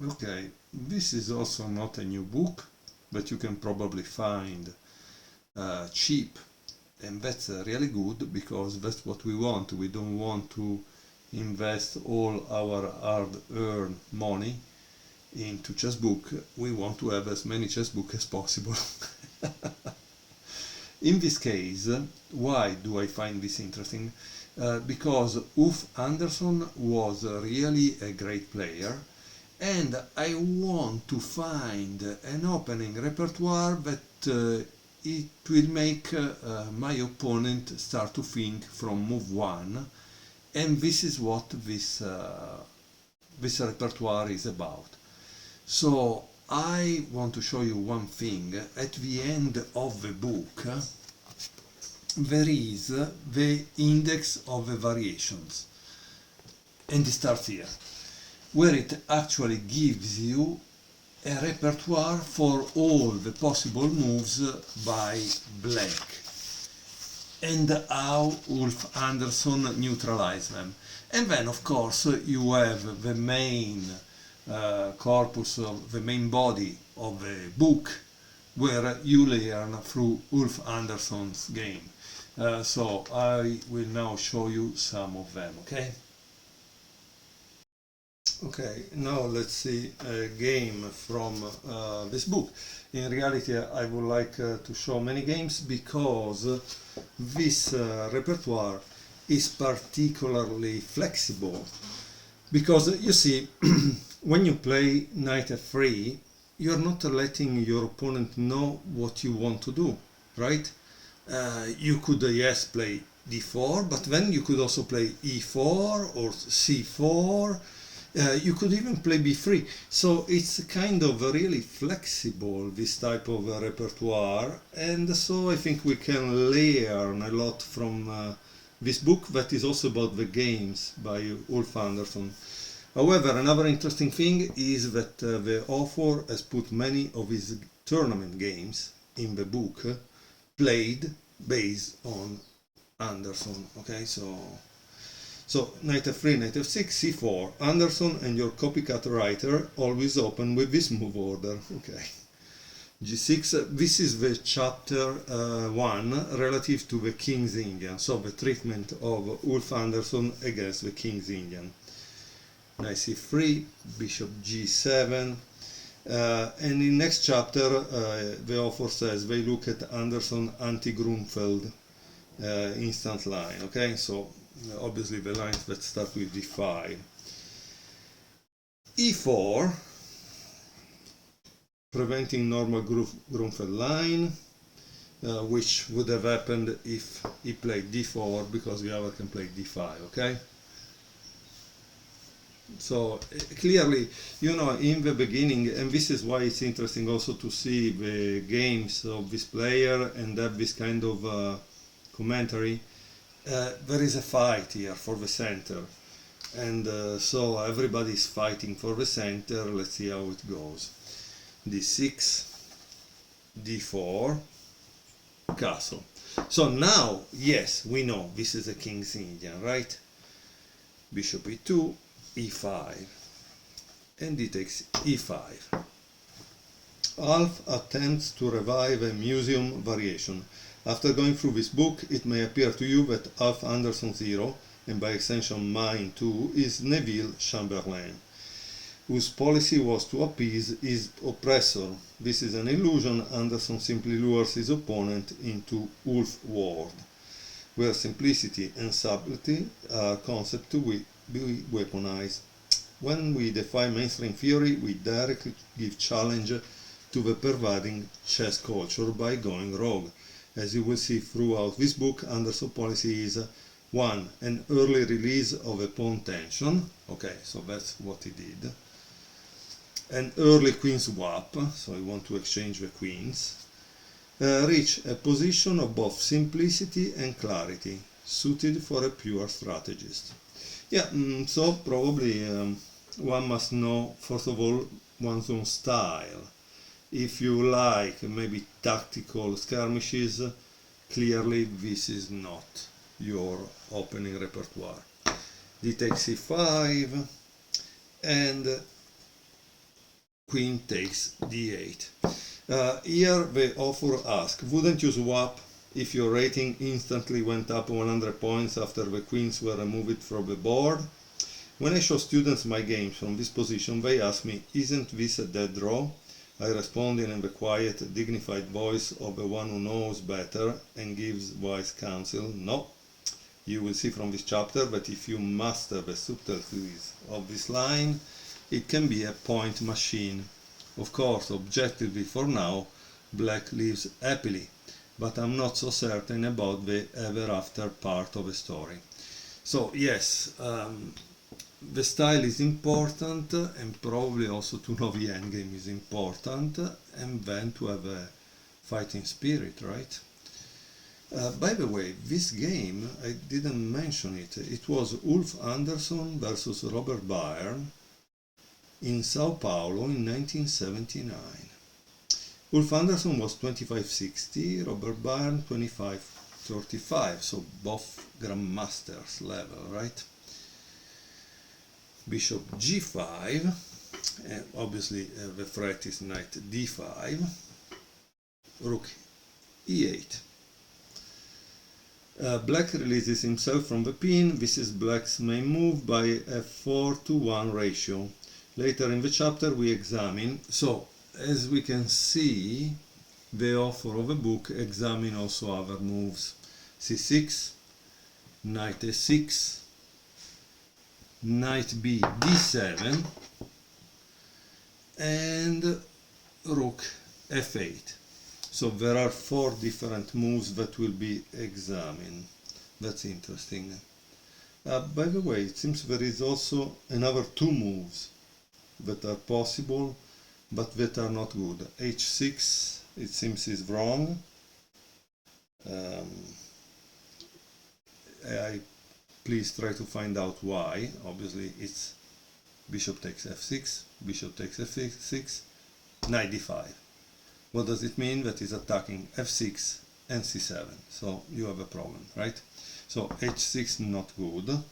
Okay, this is also not a new book, but you can probably find cheap, and that's really good because that's what we want. We don't want to invest all our hard-earned money into chess book. We want to have as many chess books as possible. In this case, why do I find this interesting? Because Ulf Andersson was really a great player, and I want to find an opening repertoire that it will make my opponent start to think from move one, and this is what this repertoire is about. So I want to show you one thing. At the end of the book, there is the index of the variations, and it starts here, where it actually gives you a repertoire for all the possible moves by Black and how Ulf Andersson neutralized them. And then, of course, you have the main corpus of the main body of the book, where you learn through Ulf Andersson's game. So I will now show you some of them, okay? Okay, now let's see a game from this book. In reality, I would like to show many games because this repertoire is particularly flexible. Because you see, when you play knight f3, you're not letting your opponent know what you want to do, right? You could, yes, play d4, but then you could also play e4 or c4. You could even play b3. So it's kind of really flexible, this type of repertoire. And so I think we can learn a lot from this book that is also about the games by Ulf Andersson. However, another interesting thing is that the author has put many of his tournament games in the book played based on Andersson. Okay, so knight f3, knight f6, c4, Andersson and your copycat writer always open with this move order. Okay, g6, this is the chapter 1 relative to the King's Indian, so the treatment of Ulf Andersson against the King's Indian. Knight c3, bishop g7, and in next chapter the author says they look at Andersson anti-Grunfeld instant line. Okay, so obviously the lines that start with d5. e4, preventing normal Grunfeld line, which would have happened if he played d4 because the other can play d5. Okay, so clearly, you know, in the beginning, and this is why it's interesting also to see the games of this player and have this kind of commentary. There is a fight here for the center, and so everybody's fighting for the center. Let's see how it goes. d6, d4, castle. So now, yes, we know this is a King's Indian, right? Bishop e2, e5, and he takes e5. Ulf attempts to revive a museum variation. After going through this book, it may appear to you that Ulf Andersson's hero, and by extension mine too, is Neville Chamberlain, whose policy was to appease his oppressor. This is an illusion. Andersson simply lures his opponent into Ulf world, where simplicity and subtlety are concepts to be weaponized. When we defy mainstream theory, we directly give challenge to the pervading chess culture by going rogue. As you will see throughout this book, Andersson's policy is 1. An early release of a pawn tension. Okay, so that's what he did. An early queen swap, so I want to exchange the queens. Reach a position of both simplicity and clarity, suited for a pure strategist. Yeah, so probably one must know, first of all, one's own style. If you like maybe tactical skirmishes, clearly this is not your opening repertoire. D takes c5, and queen takes d8. Here the author asks, wouldn't you swap if your rating instantly went up 100 points after the queens were removed from the board? When I show students my games from this position, they ask me, isn't this a dead draw? I respond in the quiet, dignified voice of the one who knows better and gives wise counsel, no. You will see from this chapter that if you master the subtleties of this line, it can be a point machine. Of course, objectively for now, black lives happily, but I'm not so certain about the ever after part of the story. So yes, the style is important, and probably also to know the endgame is important, and then to have a fighting spirit, right? By the way, this game, I didn't mention it, it was Ulf Andersson versus Robert Byrne in Sao Paulo in 1979. Ulf Andersson was 2560, Robert Byrne 2535, so both grandmasters level, right? Bishop g5, and obviously the threat is knight d5, rook e8. Black releases himself from the pin. This is black's main move by a 4-to-1 ratio. Later in the chapter we examine, so as we can see, the author of the book examine also other moves. c6, knight a6, knight b d7, and rook f8. So there are 4 different moves that will be examined. That's interesting. By the way, it seems there is also another 2 moves that are possible, but that are not good. h6, it seems, is wrong. Please try to find out why. Obviously, it's bishop takes f6, bishop takes f6, knight d5. What does it mean? That is attacking f6 and c7. So you have a problem, right? So h6 not good.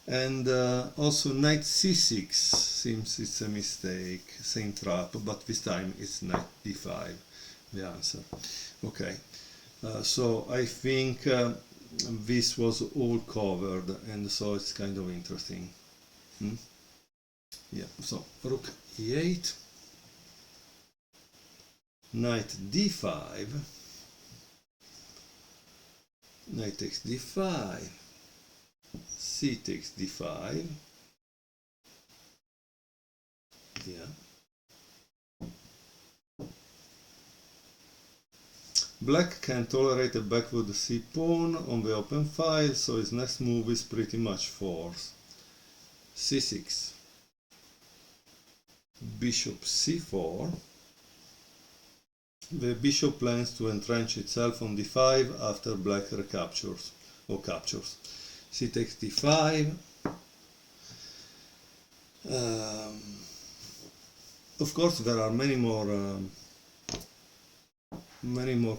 And also knight c6 seems it's a mistake, same trap, but this time it's knight d5, the answer. Okay, so I think this was all covered, and so it's kind of interesting. Yeah, so rook e8, knight d5, knight takes d5, c takes d5, yeah. Black can tolerate a backward c pawn on the open file, so his next move is pretty much force. c6, bishop c4. The bishop plans to entrench itself on d5 after black recaptures or captures. C takes d5. Of course, there are many more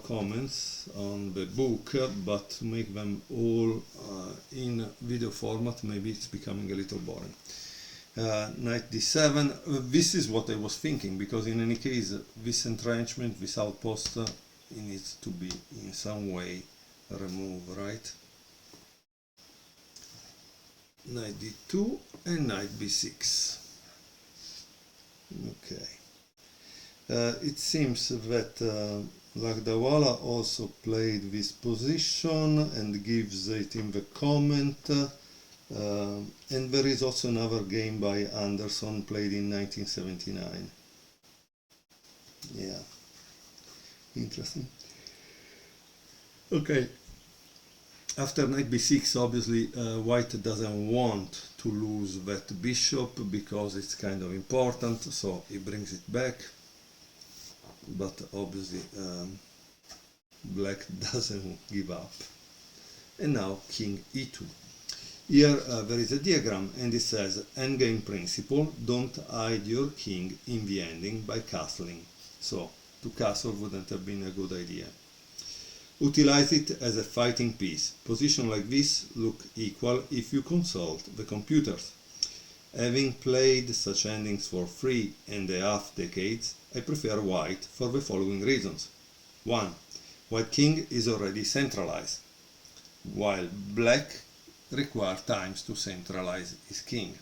comments on the book, but to make them all in video format, maybe it's becoming a little boring. Knight d7, this is what I was thinking, because in any case this entrenchment, this outpost, it needs to be in some way removed, right? Knight d2 and knight b6. Okay. It seems that Lakdawala also played this position and gives it in the comment. And there is also another game by Andersson played in 1979. Yeah, interesting. Okay, after knight b6, obviously white doesn't want to lose that bishop because it's kind of important, so he brings it back. But obviously black doesn't give up. And now king e2. Here there is a diagram, and it says endgame principle: don't hide your king in the ending by castling. So to castle wouldn't have been a good idea. Utilize it as a fighting piece. Positions like this look equal if you consult the computers. Having played such endings for 3.5 decades, I prefer white for the following reasons. 1. White king is already centralized, while black requires times to centralize his king.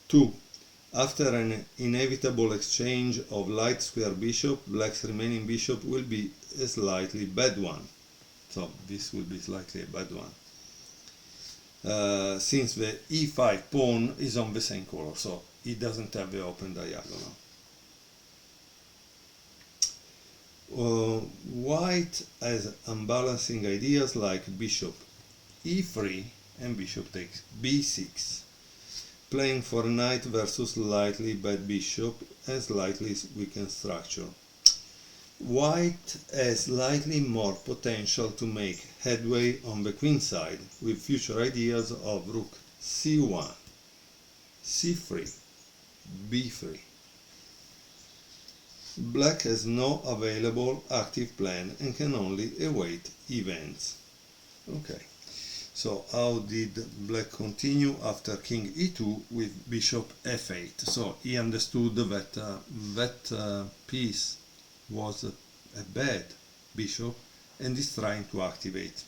2. After an inevitable exchange of light square bishop, black's remaining bishop will be a slightly bad one. So this will be slightly a bad one. Since the e5 pawn is on the same color, so it doesn't have the open diagonal. White has unbalancing ideas like bishop e3 and bishop takes b6, playing for a knight versus slightly bad bishop and slightly weakened structure. White has slightly more potential to make headway on the queen side with future ideas of rook c1, c3, b3. Black has no available active plan and can only await events. Okay, so how did black continue after king e2 with bishop f8? So he understood that that piece was a bad bishop and is trying to activate.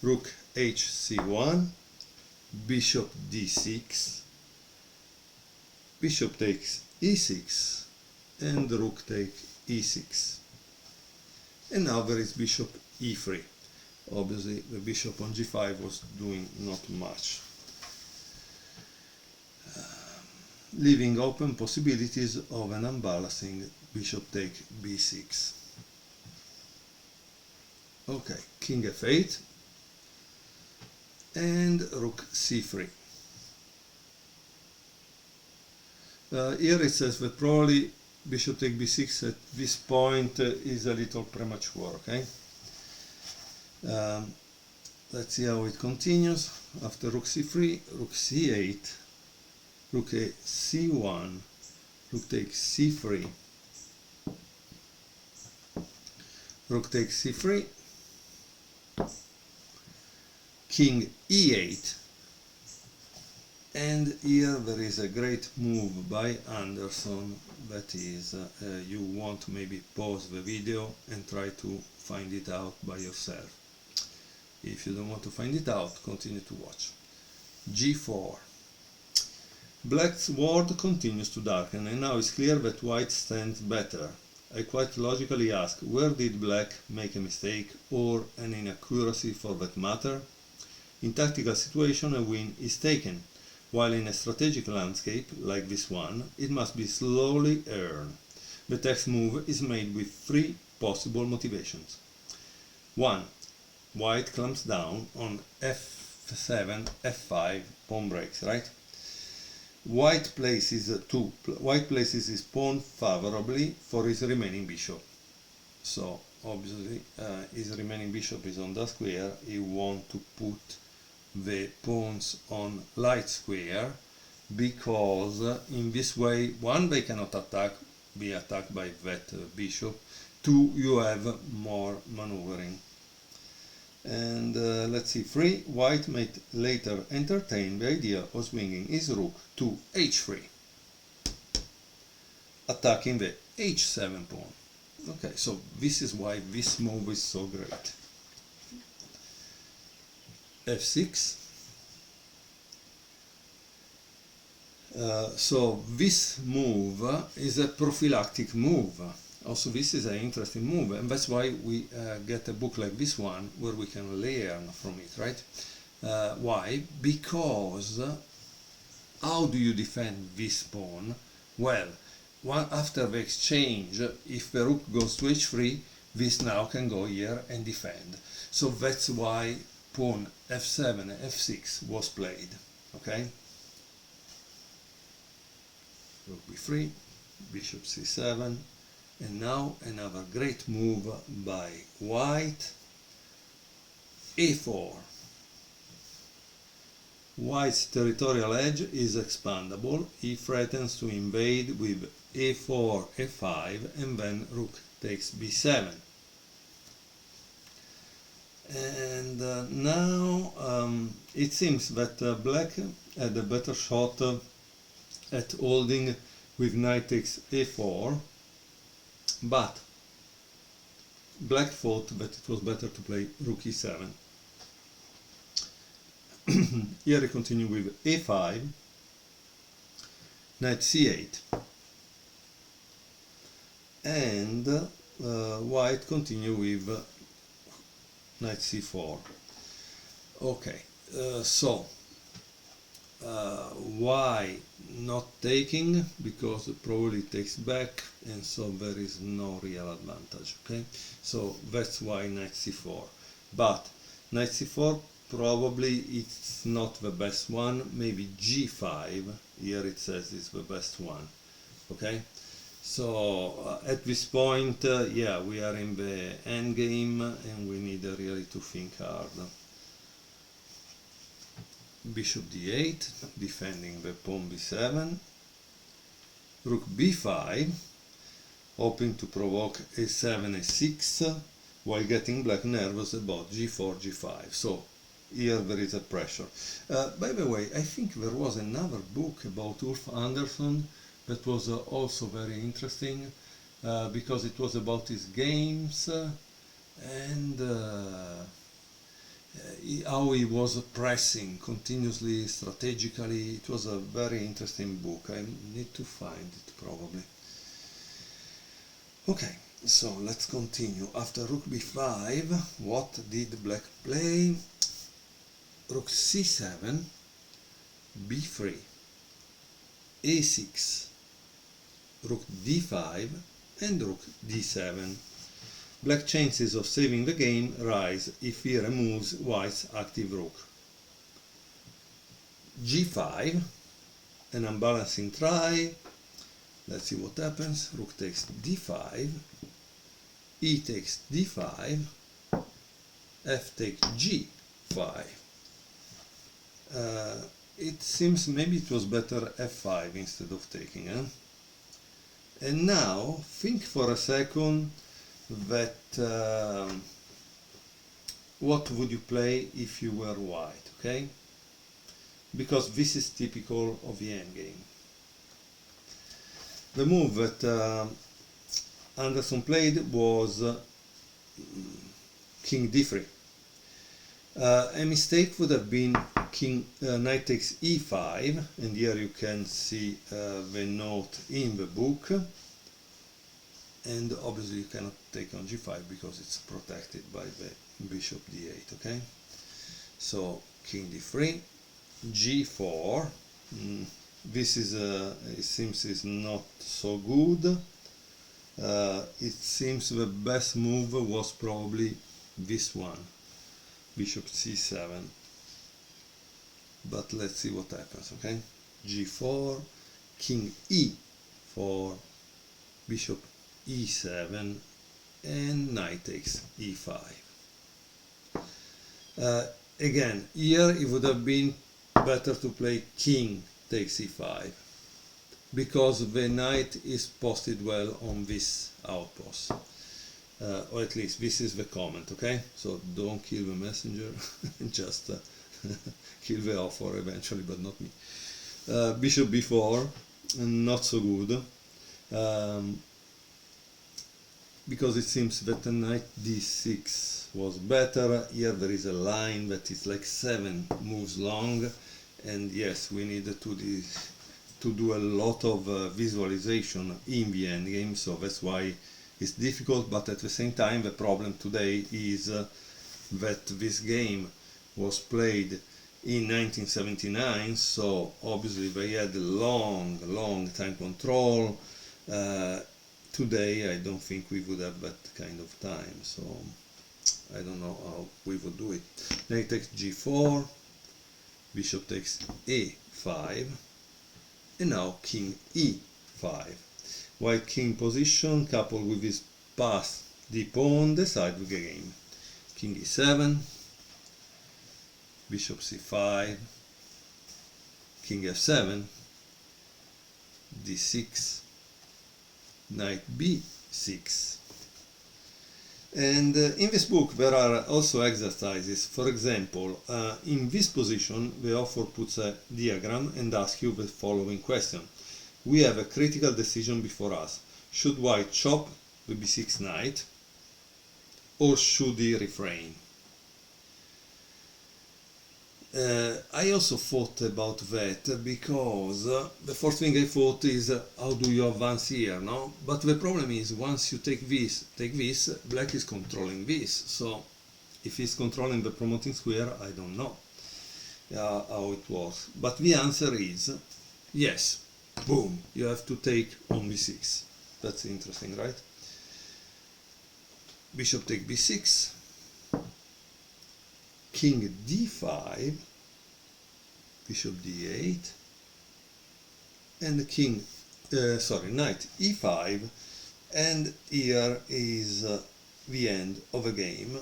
Rook hc1, bishop d6, bishop takes e6, and rook takes e6. And now there is bishop e3. Obviously the bishop on g5 was doing not much, leaving open possibilities of an unbalancing bishop take b6. Okay, king f8 and rook c3. Here it says that probably bishop take b6 at this point is a little premature, okay? Let's see how it continues. After rook c3, rook c8, rook c1, rook takes c3, rook takes c3, king e8, and here there is a great move by Andersson. That is, you want to maybe pause the video and try to find it out by yourself. If you don't want to find it out, continue to watch. g4. Black's world continues to darken, and now it's clear that white stands better. I quite logically ask, where did black make a mistake, or an inaccuracy for that matter? In tactical situation, a win is taken, while in a strategic landscape, like this one, it must be slowly earned. The next move is made with 3 possible motivations. 1. White clamps down on f7, f5, pawn breaks, right? White places his pawn favorably for his remaining bishop. So obviously his remaining bishop is on the square. He wants to put the pawns on light square, because in this way, 1, they cannot be attacked by that bishop. 2, you have more maneuvering. And let's see, 3, white might later entertain the idea of swinging his rook to h3, attacking the h7 pawn. Okay, so this is why this move is so great. f6. So this move is a prophylactic move. Also, this is an interesting move, and that's why we get a book like this one where we can learn from it, right? Why? Because how do you defend this pawn? Well, after the exchange, if the rook goes to h3, this now can go here and defend. So that's why pawn f7 and f6 was played, okay? Rook b3, bishop c7, and now another great move by white, a4. White's territorial edge is expandable. He threatens to invade with a4, a5, and then rook takes b7. And now it seems that Black had a better shot at holding with knight takes a4, but Black thought that it was better to play rook e7. Here I continue with a5, knight c8, and white continue with knight c4. Okay, so why not taking? Because it probably takes back, and so there is no real advantage. Okay, so that's why knight c4. But knight c4 probably it's not the best one. Maybe g5. Here it says it's the best one. Okay, so at this point, yeah, we are in the end game, and we need really to think hard. Bishop d8, defending the pawn b7, rook b5, hoping to provoke a7, a6, while getting Black nervous about g4, g5. So here there is a pressure. By the way, I think there was another book about Ulf Andersson that was also very interesting, because it was about his games and how he was pressing continuously, strategically. It was a very interesting book. I need to find it probably. Okay, so let's continue. After rook b5, what did Black play? Rook c7, b3, a6, rook d5, and rook d7. Black chances of saving the game rise if he removes white's active rook. g5, an unbalancing try. Let's see what happens. Rook takes d5, e takes d5, f takes g5. It seems maybe it was better f5 instead of taking. And now think for a second that what would you play if you were white, okay? Because this is typical of the endgame. The move that Andersson played was king d3. A mistake would have been knight takes e5, and here you can see the note in the book. And obviously you cannot take on g5 because it's protected by the bishop d8, okay? So king d3, g4, this is it seems is not so good. It seems the best move was probably this one, bishop c7. But let's see what happens, okay? g4, king e4, bishop e7, and knight takes e5. Again, here it would have been better to play king takes e5, because the knight is posted well on this outpost. Or at least this is the comment, okay? So don't kill the messenger, just kill the author eventually, but not me. Bishop b4, not so good. Because it seems that the knight d6 was better. Here there is a line that is like 7 moves long, and yes, we need to do a lot of visualization in the endgame, so that's why it's difficult. But at the same time, the problem today is that this game was played in 1979, so obviously they had long time control. Today I don't think we would have that kind of time, so I don't know how we would do it. Knight takes g4, bishop takes a5, and now king e5. White king position coupled with his pass d pawn decide the game. King e7, bishop c5, king f7, d6, knight b6. And in this book there are also exercises. For example, in this position the author puts a diagram and asks you the following question. We have a critical decision before us. Should white chop the b6 knight or should he refrain? I also thought about that because the first thing I thought is how do you advance here, no? But the problem is once you take this, black is controlling this. So if he's controlling the promoting square, I don't know how it works. But the answer is yes. Boom, you have to take on b6. That's interesting, right? Bishop take b6. King d5, bishop d8, and the king, knight e5, and here is the end of a game.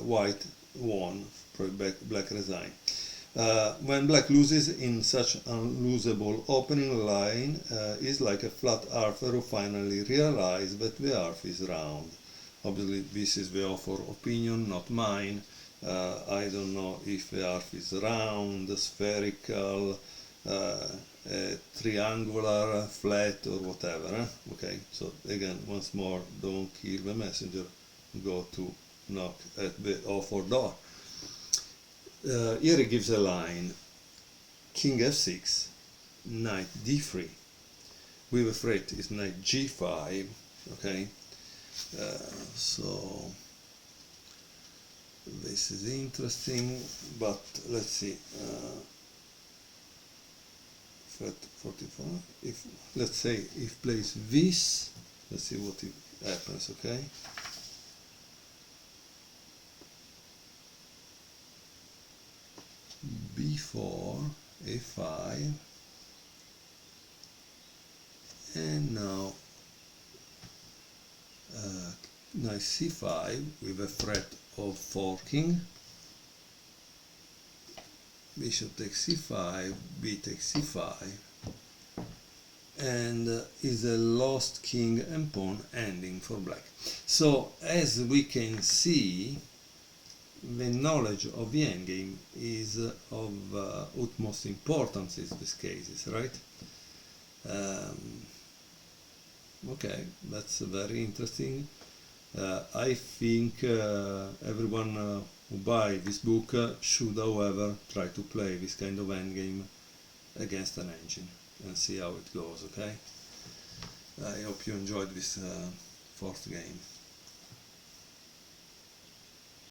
White won, probably black resigned. When black loses in such unlosable opening line, is like a flat earther who finally realized that the earth is round. Obviously, this is the author's opinion, not mine. I don't know if the earth is round, spherical, triangular, flat, or whatever. Okay, so again, once more, don't kill the messenger, go to knock at the author door. Here he gives a line, king f6, knight d3, with a threat is knight g5, okay, so this is interesting, but let's see, threat 44, if, let's say, if plays this, let's see what happens, okay. b4, a5, and now knight c5 with a threat of forking, bishop takes c5, b takes c5, and is a lost king and pawn ending for black. So as we can see, the knowledge of the endgame is of utmost importance in these cases, right? Okay, that's very interesting. I think everyone who buy this book should, however, try to play this kind of endgame against an engine and see how it goes, okay? I hope you enjoyed this fourth game.